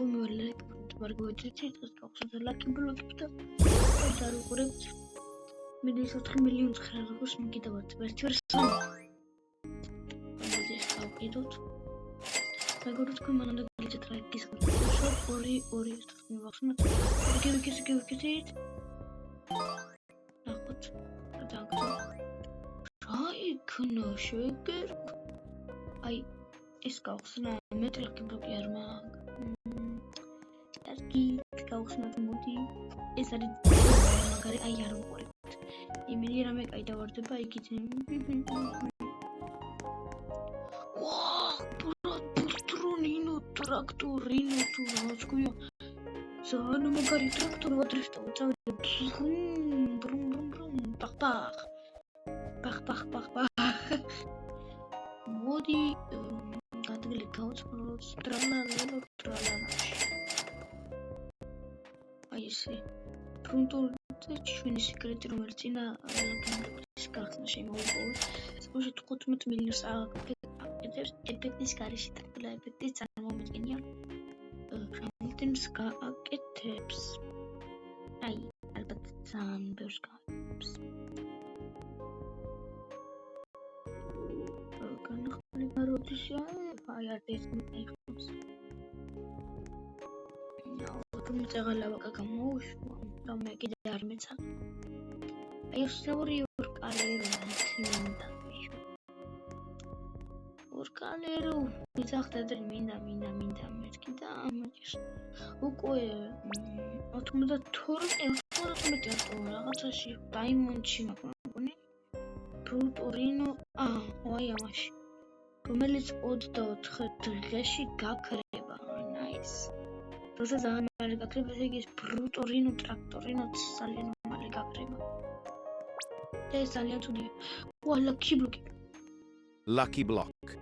მომევალე მარგვეჭით ის გახსოვდა ლაკი ბლოკებს და დაუყურებთ მინus 4 მილიონს ხერხს მიგიდავთ ერთი ვერ სამი ამოდის გავყიდოთ მეგობრებო თქვენ მანამდე გიჭირეთ ლაიკის ხერხს 2 მივახსნათ გიგიგიგიგიგით ნახოთ დაგდო რა იქნა შეგერ აი ეს გავხსნა მეტრი ლაკი ბლოკი არ მაქვს კარგი გავხსნათ მოდი ეს არის მაგარი აი არ უყურებთ იმენი რამე კაი დავარდება იქით ტრონინო ტრაქტორინო თუ რაც ქვია ძალიან მაგარი ტრაქტორი ვადრიფტა უწავდა ბრუმ პახ მოდი გადაგლი გავწყვეტ ტრალალა აი ესე ფრუნტული ჩვენი სიკრეტი რომელიც წინა ლაკის გახსნა შემოუპოვოთ სპეციალურად 15 მილიონს აკეთებს ეფექტის გარეშე ტრიპლა ეფექტის წარმომადგენია რამდენს გააკეთებს აი ალბათ ძალიან ბევრს გააკეთებს განახლება როდეშია აი არის მიხოს მიწაღალავა გამოვუშვა და მე კიდე არ მეცან აი სწორი ორკალერო მინდა ორკალერო მიწახდეთ მინდა მეთქი და ამაჭის უკვე 92 რაღაცაში დაიმონდში მაგონი ბრუტორინო აი ამაში რომელიც 24 დღეში გაქრება ნაის როცა ძალიან მალე გაქრება იგი ბრუტორინო ტრაქტორინო ძალიან მალე გაქრება და ეს ძალიან თუდია Lucky block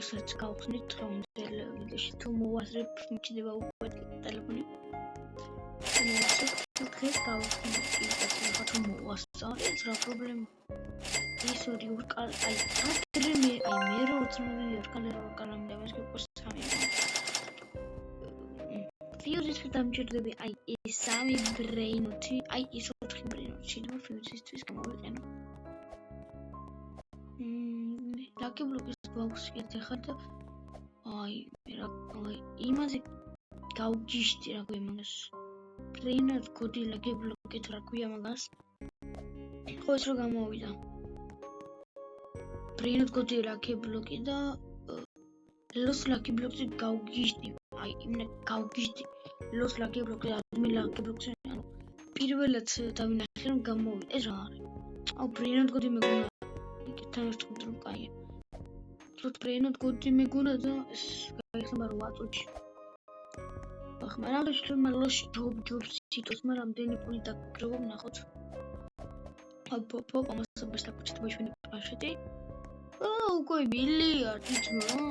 ისაც გავხსნით რომელში თუ მოვაზრებ მიჩნდება უკვე ტელეფონი დღეს გავხსნით თუ მოვასწავლეთ რა პრობლემა ის ორი ორკალ აი ადრე მე როწმული ორკალამდე მას უკვე სამი ფიუზის დამჭირდები აი ეს სამი ბრეინოთი აი ეს 4 ბრეინოთი და ფიუზისთვის გამოვიყენო ლაკი ბლოკის გვაქვს ახლა და აი იმაზე გავგიშდი რა ქვია მაგას ბრეინად კოდი ლაკი ბლოკით რა ქვია მაგას ხო ეს რო გამოვიდა ბრეინად კოდი ლაკი ბლოკი და ლოს ლაკი ბლოკზე გავგიშდი აი იმენა გავგიშდი ლოს ლაკი ბლოკზე ადმი ლაკი ბლოკზე ანუ პირველად დავინახე რომ გამოვიდა ეს რა არის აუ ბრეინად კოდი მეგონა იქით რომ კაია Тут приедут годы мегуна да გაიხსნება 8 წუთში. ახლა მაგრამ შეიძლება მალოშ ჯობს სიტოს მაგრამ დენი პული დაგროვა ნახოთ. აპო ამასობას დაგჭირდა ჩვენი პლანშეტი. უკვე მილიარდი ძმა.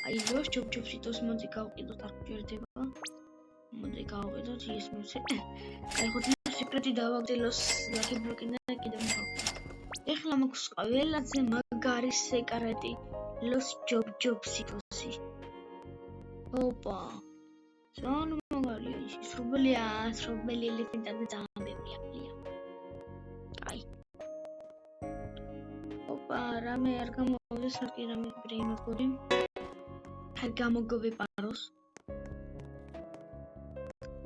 აი ლოშ ჯობს სიტოს მოდი გავყიდოთ არ გჭირდება. მოდი გავყიდოთ ის მოცე. აი ხო სიკრეტი დავაგდელოს ლაკი ბლოკიდან კიდევ მოვაყიდოთ. ეხლა მაქვს ყველაზე მაგარი სეკრეტი ლოს ჯობსიტოსი ოპა ძალიან მაგარია ის სრობელი ელეფანტები ძალიან ბევრია აი ოპა რამე არ გამოვიდეს არ კი რამე ბრეინოდ კოდი არ გამოგოვეპაროს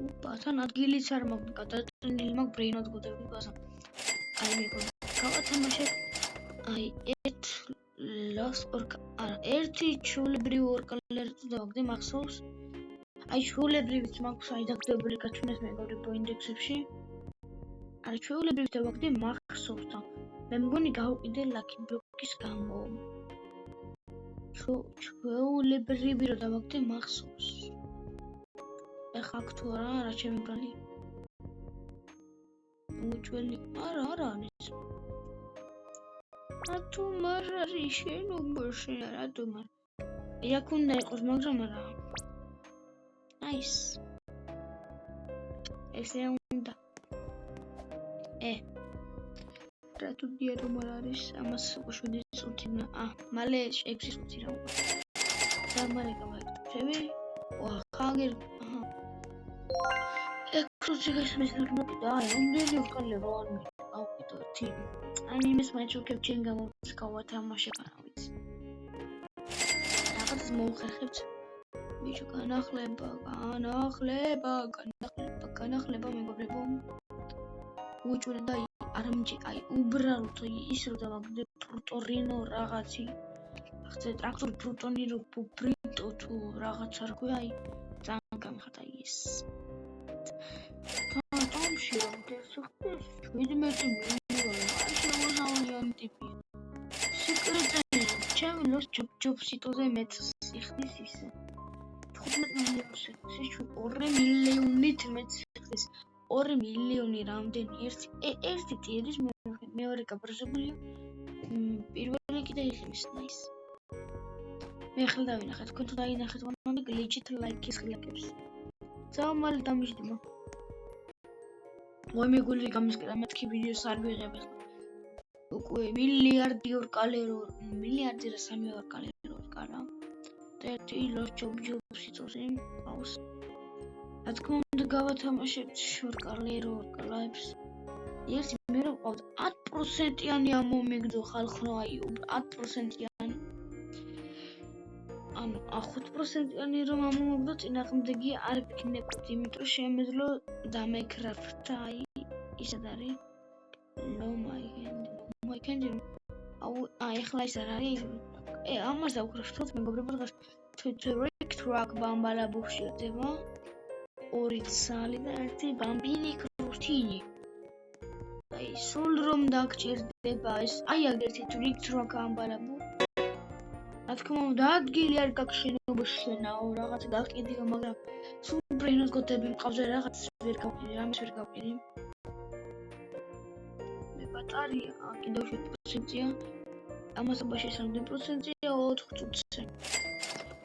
ოპა თან ადგილიც არ მაქვს გადაწყვეტილი მაქვს ბრეინოდ კოდები გასა აი მეკოდი გავათამაშეთ აი ერთი ჩულებრივი ორკალერს დავაგდე მახსოვს აი ჩულებრივიც მაქვს აი დაგდებული გაჩვენეს მეგობრებო ინდექსებში აი ჩულებრივით დავაგდე მახსოვს და მე მგონი გავყიდე ლაკი ბლოკის გამო ჩულებრივი რო დავაგდე მახსოვს ეხა აქ თუ არა ჩემი ბრალი უჩვენი არა არის რატო მარი შენობაში რატო მარ იქ უნდა იყოს მაგრამ არა ნაის ესე უნდა რატო დიარო მარ არის ამას 7 წუთი მალე 6 წუთი რა დამარეკა მაგეთები. ვა, ხაგერ. აჰა. ექსკლუზივის მესამე და რამდენი უკალე რო არ მიყავდით ერთი. ან იმის მაინც უკებ ჩემ გამოდის გავათამაშე არა ვიცი. რაღაც მოუხერხებთ. ბიჭო განახლება მეგობრებო. უჭურე და არ მჭი აი უბრალოდ ის რო დამაგდე პრუტორინო რაღაცი. ახლა ტრაქტორ პრუტონირო ბრიტო თუ რაღაცა რა ქვია აი ძალიან გამიხარდა ის. ტომში რომ გესუხდეს 17 მილიონი არ შემოსავლიანი ტიპია. სიკრეტები ჩემი ლოს ჯობსიტოზე მეც სიხდის ისე 15 მილიონი სიხდის 2 მილიონით მეც სიხდის 2 მილიონი რამდენი ერთი ტირის მეორე გაბრაზებულია პირველი კიდე იხლის ნაის მე ახლა დავინახე თქვენ თუ დაინახეთ ვანონი გლიჩით ლაიქის ხილაკებს ძალიან დამიჯდება მოი მეგული გამისკრა მეთქი ვიდეოს არ ვიღებ ახლა უკვე მილიარდი ორკალერო მილიარდი და 3 ორკალერო ვკარა და ერთი ლოს ჯობსიტოზე ყავს რა თქმა უნდა გავათამაშებთ ორკალერო ორკალებს ერთი მე რო ყავდა 10%-იანი ამომიგდო ხალხო აი 10%-იანი ანუ 5%-იანი რომ ამომიგდო წინააღმდეგი არ ვიქნებოდ იმიტომ რომ შემეძლო დამეკრაფტა აი ისად არის my candy აუ ახლა ის არ არის ამას დავუხრათ მეგობრებო დღეს ტრაქ ბამბალა ბუშიდება 2 ცალი და 1 ბამბინი კრუსტინი აი სულ რომ დაგჭირდება ეს აი აგერთი ტრაქ ბამბალაბუ რა თქმა უნდა ადგილი არ გაქვს შენობაში შენაო რაღაც გაყიდიო მაგრამ სულ ბრინოს გოტები მყავზე რაღაც ვერ გავყიდი რამის ვერ გავყიდი ბატარია კიდევ 7%-ია ამასობაში 3%-ია 4 წუთზე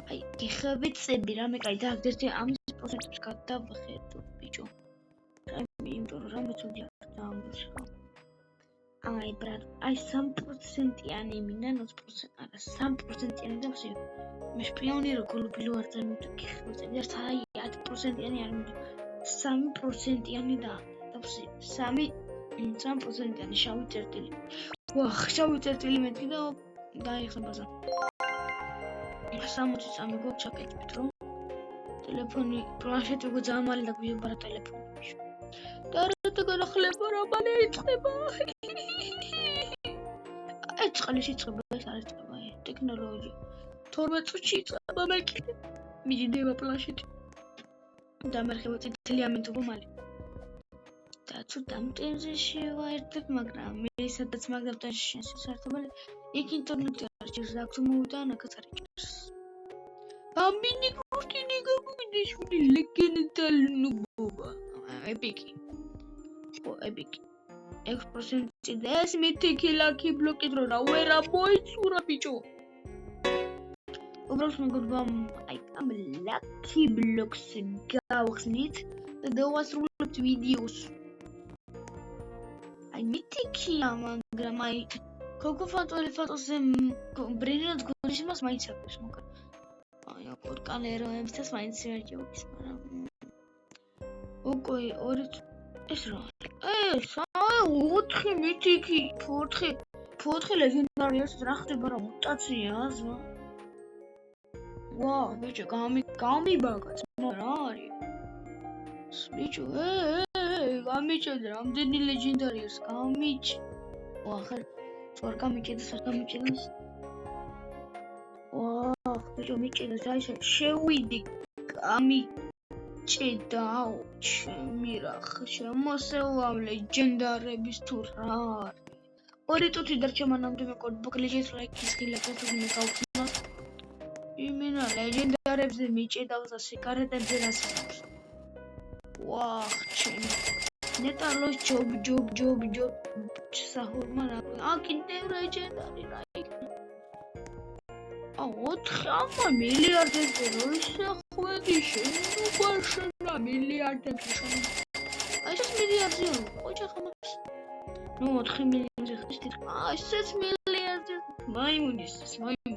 აი იხებიწები რამე კაი დააგდერთი ამის პროცენტებს გადავხედო ბიჭო იმიტომ რომ რამე ცუდი არ დაამბოშა აი ბრატ აი 3%-იანი მინდა 20% არა 3%-იანი და ვსი მე შპიონი რო გოლუბილო არ დამიტკი ხებიწები და აი 10%-იანი არ მინდა 3%-იანი და ვსი 3%-იანი შავი წერტილი. ვახ, შავი წერტილი მეთქი და დაიხებაზა. 60 წამი გვაქვს ჩაკეთებით რომ ტელეფონი, პლანშეტი უკვე ძალიან მალე დაგვიებარა ტელეფონში. და რა განახლება რა მალე იწყება. აი წყლის იწყება ეს არის წყება ტექნოლოგია. 12 წუთში იწყება მე კიდე. მიჯდება პლანშეტი. და მერხება წითელი ამინტობა მალე. და თუ დამტენზე შევაერთებ, მაგრამ მე სადაც მაგდავდა შენს საერთოდ იქ ინტერნეტი არ ჭირს, აქ თუ მოვიდა ნაკაც არ ჭირს. ბამბინი კრუტინი გამიგდეს შვილი ლეგენდალ ნუბობა. ეპიკი. ო ეპიკი. 6% და ეს მითიკი ლაკი ბლოკი დრო რა ვერა მოიცურა ბიჭო. უბრალოდ მეგობრებო, აი ამ ლაკი ბლოკს გავხსნით და დავასრულებთ ვიდეოს. აი მითიკია მაგრამ აი კოკოფანტორი ფოტოზე ბრინად გონის მას მაინც აქვს მაგრამ აი ორკალეროებს და მაინც შეერჯობს მაგრამ უკვე 2 ეს რა ეს 4 მითიკი 4 ლეგენდარიას რა ხდება რა მუტაცია ზო ვა ბიჭო გამიბაგაც რა არის ბიჭო გამიჭედე რამდენი ლეგენდარიას გამიჭ ახლა წორ გამიჭედეს არ გამიჭედეს ვაუ ბიჭო მიჭედეს აი შევიდი გამიჭედაო ჩემი რა შემოსევა ლეგენდარების თუ რა არის 2 წუთი დარჩა მანამდე მე კოდბოკლეჯის ლაიქის ხილაკებს უნდა გავხსნა იმენა ლეგენდარებზე მიჭედავს და სიკარეტებზე რასაქვს ვაუ ჩემი ნეტალოს ჯობ საჰურმა რა კიდევ ლეგენდარი რა იქნება 4 მილიარდებზე რო ისახვედი შენობა მილიარდებზე შენ აი ეს მილიარდზე ოჯახ ამას ნუ 4 მილიარდზე ხდის ესეც მილიარდზე მაიმუნის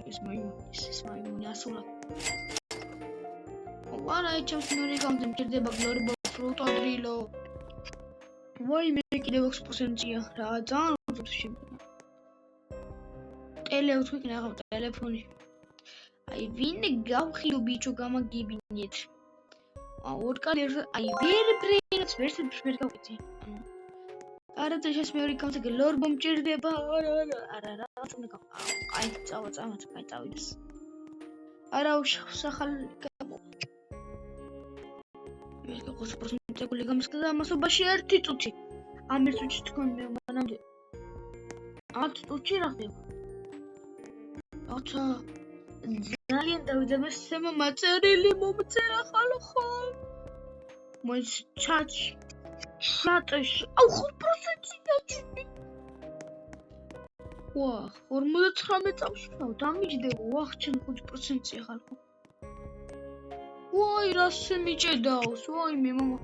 ეს მაიმუნი ასულა. ვარა ეჩავს მეორე კაუნტი მჭირდება გლორიბო ფრუტო დრილო. ვაიმე კიდევ 6%-ია რა ძალიან უძუთში. ტელეუთვიქნა ახლა ტელეფონი. აი ვინ გავხილო ბიჭო გამაგიბინეთ. ორკალი აი ვერ ბრინაც ვერ გავკეთე. არა წაშას მეორე კაუნტი გლორიბო მჭირდება. არა უნდა გავ. აი წავიდეს. არა უშახალ მე 20% ეგული გამოსკდა ამასობაში 1 წუთი. ამ 1 წუთში თქვენ მე მანამდე 10 წუთში რა ხდება? აცა ძალიან დავიძაბე სემა მაწერილი მომწერა ხალხო. მოიც ჩატში. აუ 5%-ია. ვა 59 წამში დამიჯდება ვახჩენ 5%-ია ხალხო. ვაი რას მიჭედავს ვაიმე მამა.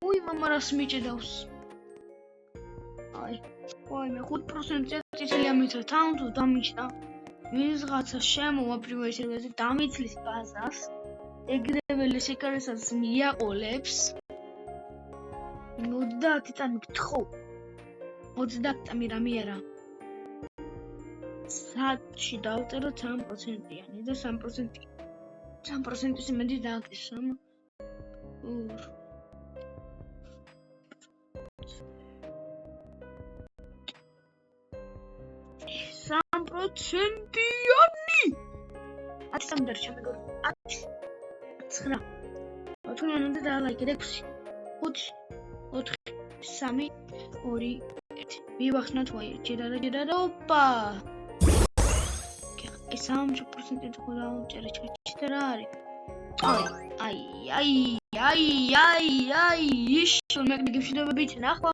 უი მამა რას მიჭედავს. აი ვაიმე 5%-ია წითელი ამიცა თან თუ დამიჭდა. ვიღაცა შემოვა პრივატიზაციაზე დამიცლის ბაზას. ეგრევე ლესეკარესაც მიაყოლებს. 30 წამი გთხოვ. 30 წამი რამე არა. საათში დავწერო 3%-იანი და 3%. 3%-ის იმედი დააგდეს სამ. 3%-იანი. 10 წამი დარჩა მეგობრებო. 10. 9. 8 მანამდე დაალაიქე 6. 5. 4. 3. 2. 1. მივახსნათ ვაი ჯერარა ოპა. ეს 3% თუ დავწერე ჩაჭდა რა არის? აი, ისო მე გიფშდებებით ნახვა.